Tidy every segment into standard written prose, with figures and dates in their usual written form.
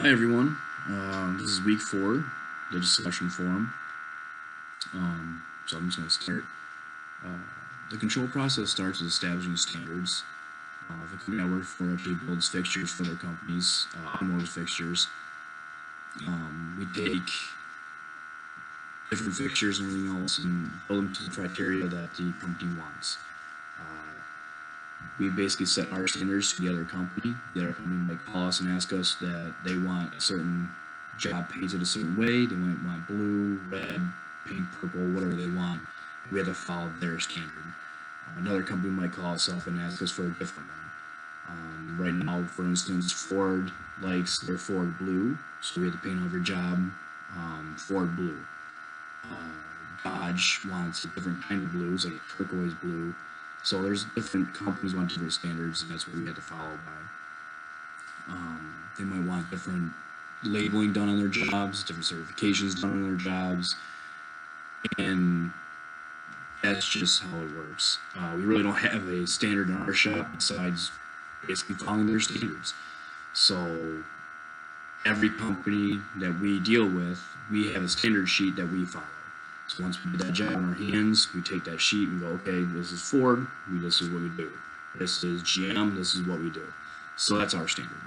Hi everyone, this is week 4, the discussion forum. So I'm just going to start. The control process starts with establishing standards. The company I work for actually builds fixtures for their companies, automotive fixtures. We take different fixtures and everything else and build them to the criteria that the company wants. We basically set our standards to the other company. The other company might call us and ask us that they want a certain job painted a certain way. They might want blue, red, pink, purple, whatever they want. We have to follow their standard. Another company might call us up and ask us for a different one. Right now, for instance, Ford likes their Ford blue, so we have to paint all of your job Ford blue. Dodge wants a different kind of blues, like turquoise blue. So there's different companies want different standards, and that's what we have to follow by. They might want different labeling done on their jobs, different certifications done on their jobs, and that's just how it works. We really don't have a standard in our shop besides basically following their standards. So every company that we deal with, we have a standard sheet that we follow. So once we get that job in our hands, we take that sheet and go, okay, this is Ford, this is what we do. This is GM, this is what we do. So that's our standard.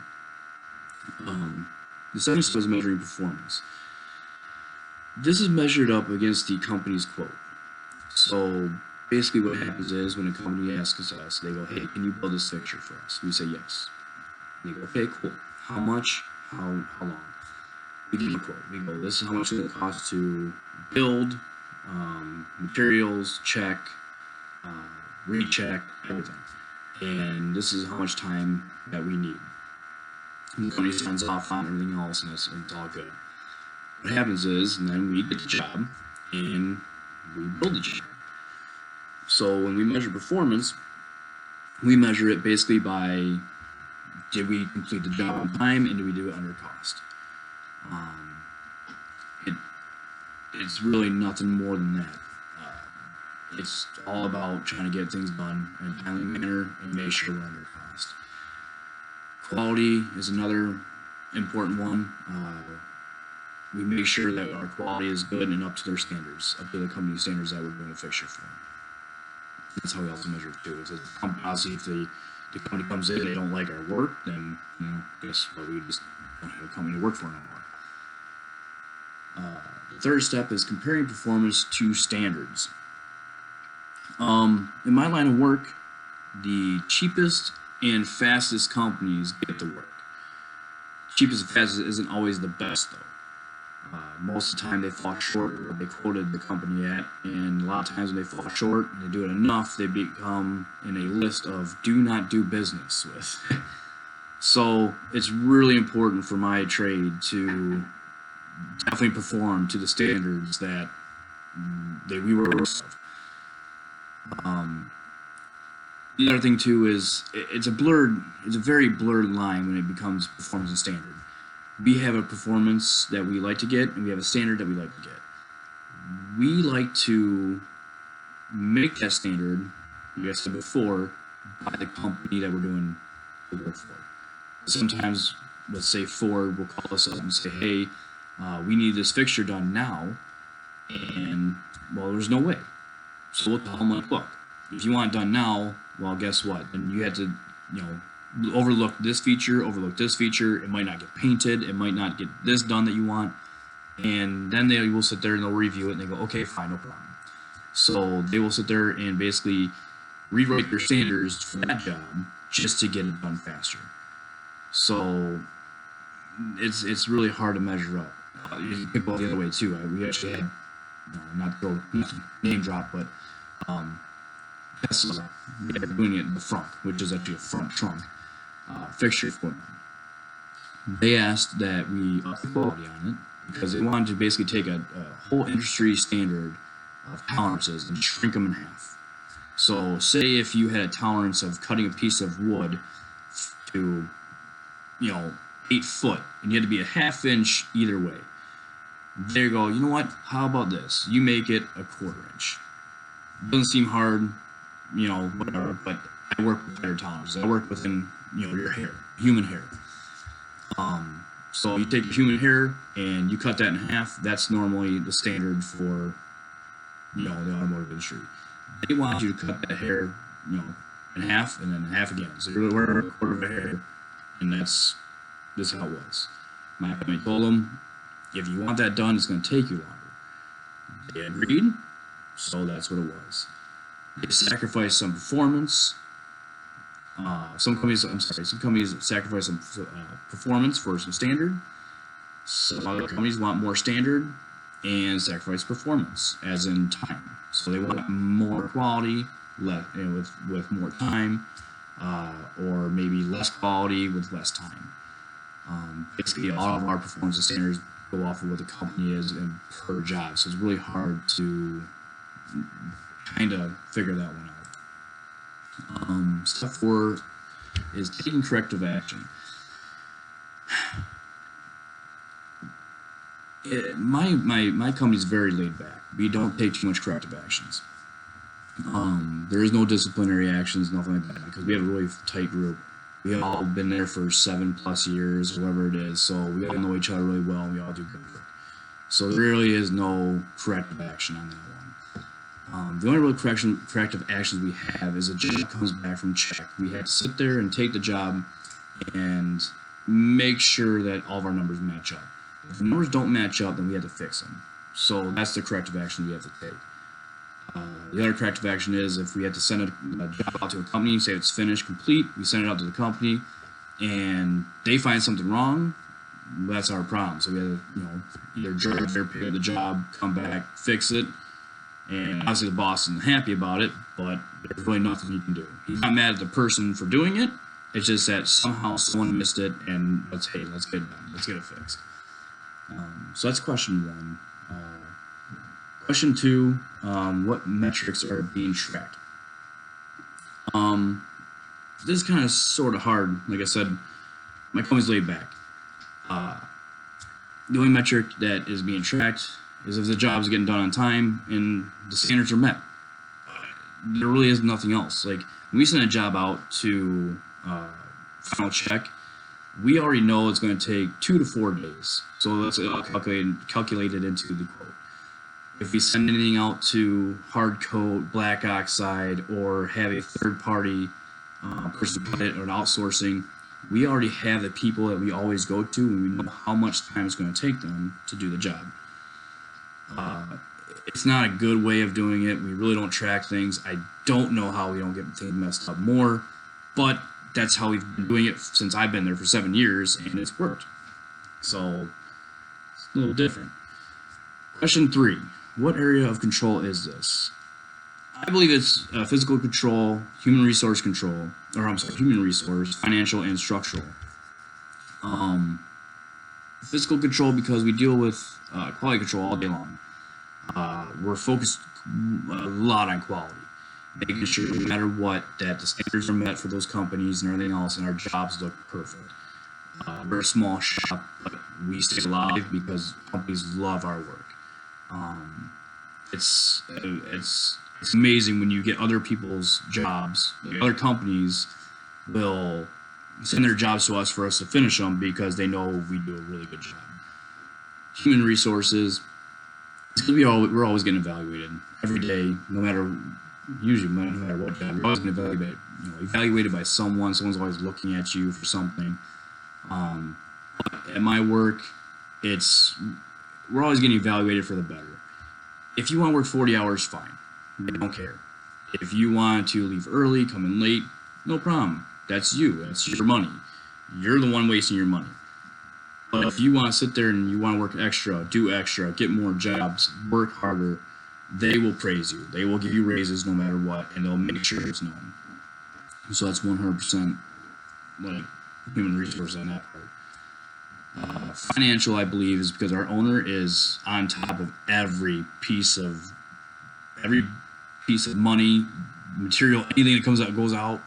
The second step is measuring performance. This is measured up against the company's quote. So basically what happens is when a company asks us, they go, hey, can you build this fixture for us? We say yes. They go, okay, cool. How much? How long? We give you a quote. We go, this is how much it costs to build, materials, check, recheck, everything. And this is how much time that we need. And the company signs off on everything else, and it's all good. What happens is, and then we get the job, and we build the job. So when we measure performance, we measure it basically by, did we complete the job on time, and did we do it under cost? It's really nothing more than that. It's all about trying to get things done in a timely manner and make sure we're under cost. Quality is another important one. We make sure that our quality is good and up to their standards, up to the company standards that we're doing a fixture for. That's how we also measure it too. It's obviously if the company comes in and they don't like our work, then guess what? We just don't have a company to work for no more. The third step is comparing performance to standards. In my line of work, the cheapest and fastest companies get the work. Cheapest and fastest isn't always the best, though. Most of the time they fall short of what they quoted the company at, and a lot of times when they fall short and they do it enough, they become in a list of do not do business with. So it's really important for my trade to definitely perform to the standards that we were of. The other thing too is it's a very blurred line when it becomes performance and standard. We have a performance that we like to get, and we have a standard that we like to get. We like to make that standard, like I said before, by the company that we're doing the work for. Sometimes, let's say Ford will call us up and say, hey, we need this fixture done now, and well, there's no way. So we'll tell them, like, look, if you want it done now, well, guess what? And you have to, overlook this feature, it might not get painted, it might not get this done that you want, and then they will sit there and they'll review it and they go, okay, fine, no problem. So they will sit there and basically rewrite their standards for that job just to get it done faster. So it's really hard to measure up. You can go the other way too. We actually had, not to name drop, but Tesla, they're doing it in the front, which is actually a front trunk fixture for them. They asked that we up the quality on it because they wanted to basically take a whole industry standard of tolerances and shrink them in half. So say if you had a tolerance of cutting a piece of wood to 8 foot, and you had to be a half inch either way. There you go, you know what, how about this? You make it a 1/4 inch. Doesn't seem hard, whatever, but I work with better tolerances. I work within, your hair, human hair. So you take human hair and you cut that in half. That's normally the standard for, the automotive industry. They want you to cut that hair, in half and then half again. So you're wearing a quarter of a hair, and this is how it was. My company told them, if you want that done, it's going to take you longer. They agreed, so that's what it was. They sacrificed some performance. Some companies sacrifice some performance for some standard. Some other companies want more standard and sacrifice performance, as in time. So they want more quality, with more time, or maybe less quality with less time. Basically, all of our performance standards go off of what the company is and per job. So it's really hard to kind of figure that one out. Step 4 is taking corrective action. My company's very laid back. We don't take too much corrective actions. There is no disciplinary actions, nothing like that, because we have a really tight group. We have all been there for 7+ years, whatever it is, so we all know each other really well, and we all do good work. So there really is no corrective action on that one. The only real corrective actions we have is a job comes back from check. We have to sit there and take the job and make sure that all of our numbers match up. If the numbers don't match up, then we have to fix them. So that's the corrective action we have to take. The other corrective action is if we have to send a job out to a company, say it's finished, complete, we send it out to the company, and they find something wrong, that's our problem. So we have to, either judge their pay the job, come back, fix it, and obviously the boss isn't happy about it, but there's really nothing he can do. He's not mad at the person for doing it. It's just that somehow someone missed it, and let's get it done. Let's get it fixed. So that's question 1. Question 2, what metrics are being tracked? This is kind of sort of hard. Like I said, my company's laid back. The only metric that is being tracked is if the job's getting done on time and the standards are met. There really is nothing else. Like, when we send a job out to final check, we already know it's going to take 2 to 4 days. So let's calculate it into the quote. If we send anything out to hard coat, black oxide, or have a third-party person put it or outsourcing, we already have the people that we always go to, and we know how much time it's going to take them to do the job. It's not a good way of doing it. We really don't track things. I don't know how we don't get things messed up more, but that's how we've been doing it since I've been there for 7 years, and it's worked. So it's a little different. Question 3. What area of control is this? I believe it's physical control, human resource, financial, and structural. Physical control, because we deal with quality control all day long. We're focused a lot on quality, making sure no matter what that the standards are met for those companies and everything else, and our jobs look perfect. We're a small shop, but we stay alive because companies love our work. It's amazing when you get other people's jobs. Other companies will send their jobs to us for us to finish them because they know we do a really good job. Human resources, we're always getting evaluated every day, no matter what job. We're always getting evaluated by someone. Someone's always looking at you for something. But at my work, we're always getting evaluated for the better. If you want to work 40 hours, fine. They don't care. If you want to leave early, come in late, no problem. That's you. That's your money. You're the one wasting your money. But if you want to sit there and you want to work extra, do extra, get more jobs, work harder, they will praise you. They will give you raises no matter what, and they'll make sure it's known. So that's 100% like human resource on that part. Financial, I believe, is because our owner is on top of every piece of money, material, anything that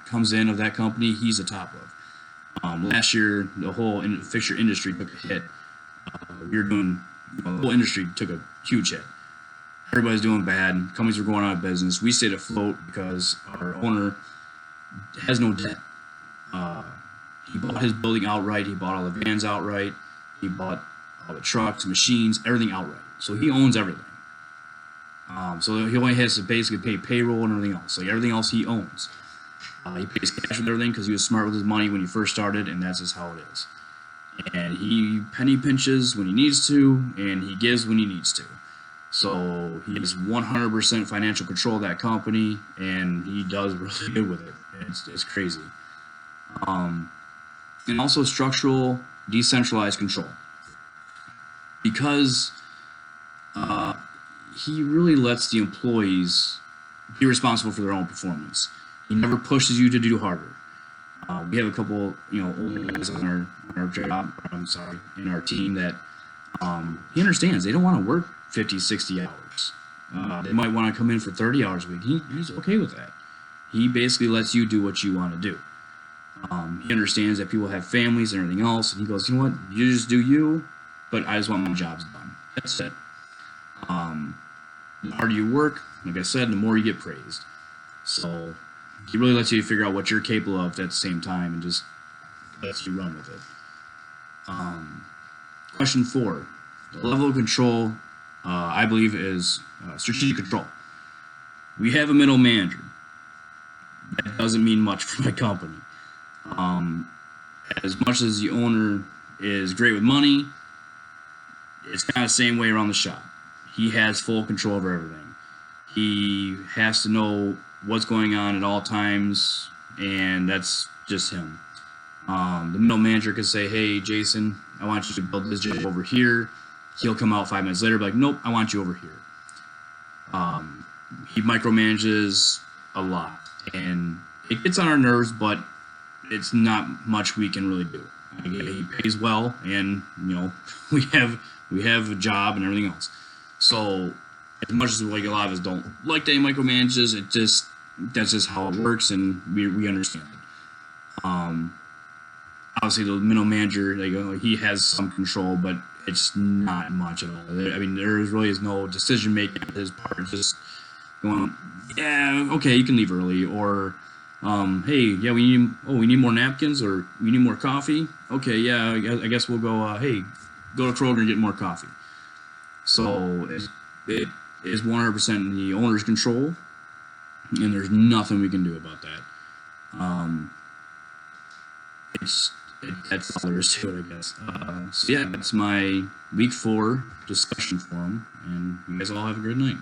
comes in of that company, he's the top of. Last year, the whole fixture industry took a hit. The whole industry took a huge hit. Everybody's doing bad. Companies were going out of business. We stayed afloat because our owner has no debt. He bought his building outright. He bought all the vans outright. He bought all the trucks, machines, everything outright. So he owns everything. So he only has to basically pay payroll and everything else. Like everything else he owns. He pays cash with everything because he was smart with his money when he first started, and that's just how it is. And he penny pinches when he needs to, and he gives when he needs to. So he has 100% financial control of that company, and he does really good with it. It's crazy. And also structural decentralized control. Because he really lets the employees be responsible for their own performance. He never pushes you to do harder. We have a couple, old guys on our job, in our team that he understands. They don't want to work 50, 60 hours. They might want to come in for 30 hours a week. He's okay with that. He basically lets you do what you want to do. He understands that people have families and everything else, and he goes, you know what, you just do you, but I just want my jobs done. That's it. The harder you work, like I said, the more you get praised. So he really lets you figure out what you're capable of at the same time and just lets you run with it. Question 4. The level of control, I believe, is strategic control. We have a middle manager. That doesn't mean much for my company. As much as the owner is great with money, it's kind of the same way around the shop. He has full control over everything. He has to know what's going on at all times, and that's just him. The middle manager could say, hey, Jason, I want you to build this job over here. He'll come out 5 minutes later, be like, nope, I want you over here. He micromanages a lot, and it gets on our nerves, but it's not much we can really do. He pays well, and we have a job and everything else. So as much as a lot of us don't like that he micromanages, that's just how it works, and we understand it. Obviously, the middle manager, he has some control, but it's not much at all. I mean, there really is no decision making on his part. Just going, yeah, okay, you can leave early, or hey, yeah, we need more napkins, or we need more coffee. Okay, yeah, I guess we'll go. Hey, go to Kroger and get more coffee. So it is 100% in the owner's control, and there's nothing we can do about that. That's all there is to it, I guess. So yeah, that's my week 4 discussion forum, and you guys all have a good night.